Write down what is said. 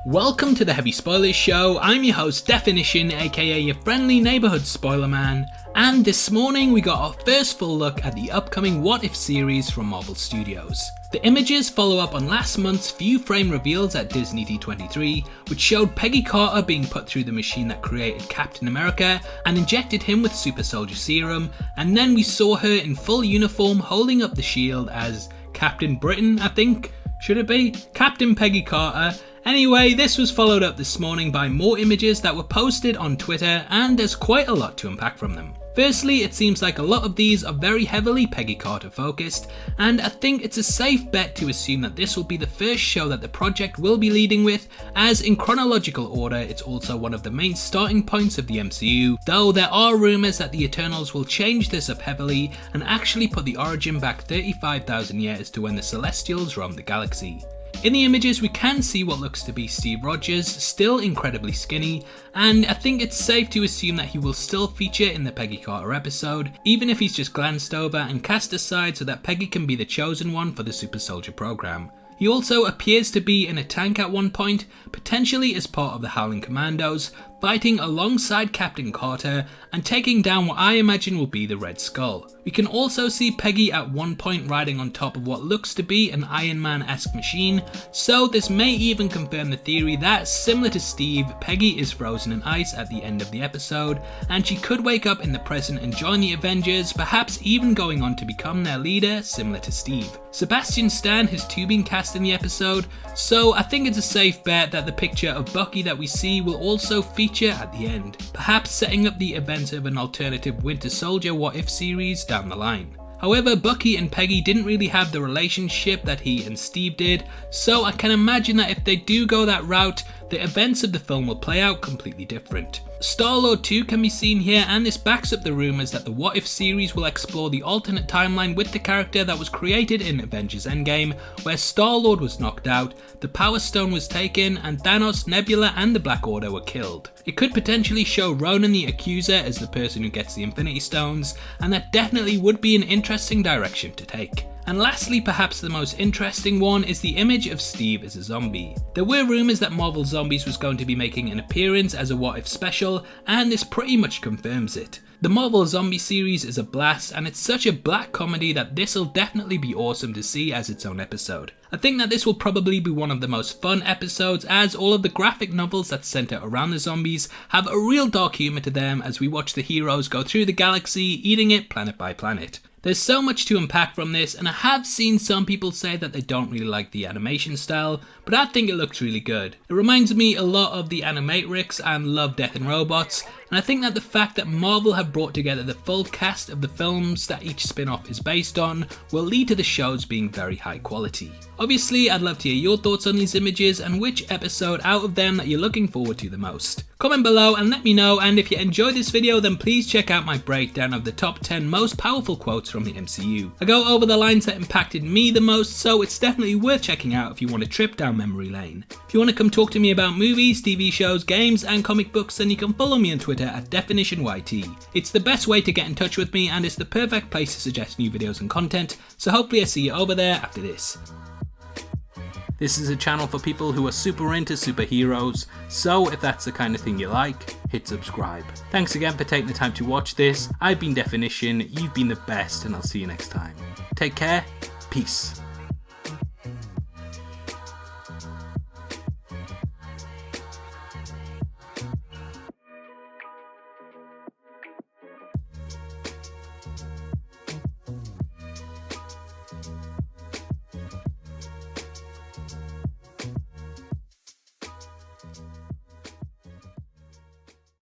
Welcome to the Heavy Spoilers Show. I'm your host Deffinition, aka your friendly neighbourhood spoiler man, and this morning we got our first full look at the upcoming What If series from Marvel Studios. The images follow up on last month's few frame reveals at Disney D23, which showed Peggy Carter being put through the machine that created Captain America and injected him with super soldier serum, and then we saw her in full uniform holding up the shield as Captain Britain, I think. Should it be? Captain Peggy Carter. Anyway, this was followed up this morning by more images that were posted on Twitter, and there's quite a lot to unpack from them. Firstly, it seems like a lot of these are very heavily Peggy Carter focused, and I think it's a safe bet to assume that this will be the first show that the project will be leading with, as in chronological order it's also one of the main starting points of the MCU, though there are rumours that the Eternals will change this up heavily and actually put the origin back 35,000 years to when the Celestials roamed the galaxy. In the images we can see what looks to be Steve Rogers, still incredibly skinny, and I think it's safe to assume that he will still feature in the Peggy Carter episode, even if he's just glanced over and cast aside so that Peggy can be the chosen one for the Super Soldier program. He also appears to be in a tank at one point, potentially as part of the Howling Commandos, fighting alongside Captain Carter and taking down what I imagine will be the Red Skull. We can also see Peggy at one point riding on top of what looks to be an Iron Man-esque machine, so this may even confirm the theory that, similar to Steve, Peggy is frozen in ice at the end of the episode, and she could wake up in the present and join the Avengers, perhaps even going on to become their leader, similar to Steve. Sebastian Stan has too been cast in the episode, so I think it's a safe bet that the picture of Bucky that we see will also feature at the end, perhaps setting up the events of an alternative Winter Soldier What If series down the line. However, Bucky and Peggy didn't really have the relationship that he and Steve did, so I can imagine that if they do go that route, the events of the film will play out completely different. Star-Lord too can be seen here, and this backs up the rumours that the What If series will explore the alternate timeline with the character that was created in Avengers Endgame, where Star-Lord was knocked out, the Power Stone was taken, and Thanos, Nebula and the Black Order were killed. It could potentially show Ronan the Accuser as the person who gets the Infinity Stones, and that definitely would be an interesting direction to take. And lastly, perhaps the most interesting one, is the image of Steve as a zombie. There were rumours that Marvel Zombies was going to be making an appearance as a What If special, and this pretty much confirms it. The Marvel Zombie series is a blast, and it's such a black comedy that this'll definitely be awesome to see as its own episode. I think that this will probably be one of the most fun episodes, as all of the graphic novels that centre around the zombies have a real dark humour to them as we watch the heroes go through the galaxy, eating it planet by planet. There's so much to unpack from this, and I have seen some people say that they don't really like the animation style, but I think it looks really good. It reminds me a lot of the Animatrix and Love, Death and Robots, and I think that the fact that Marvel have brought together the full cast of the films that each spin-off is based on will lead to the shows being very high quality. Obviously, I'd love to hear your thoughts on these images and which episode out of them that you're looking forward to the most. Comment below and let me know, and if you enjoyed this video then please check out my breakdown of the top 10 most powerful quotes from the MCU. I go over the lines that impacted me the most, so it's definitely worth checking out if you want to trip down memory lane. If you want to come talk to me about movies, TV shows, games and comic books, then you can follow me on Twitter at DeffinitionYT. It's the best way to get in touch with me, and it's the perfect place to suggest new videos and content, so hopefully I see you over there after this. This is a channel for people who are super into superheroes, so if that's the kind of thing you like, hit subscribe. Thanks again for taking the time to watch this. I've been Deffinition, you've been the best, and I'll see you next time. Take care, peace.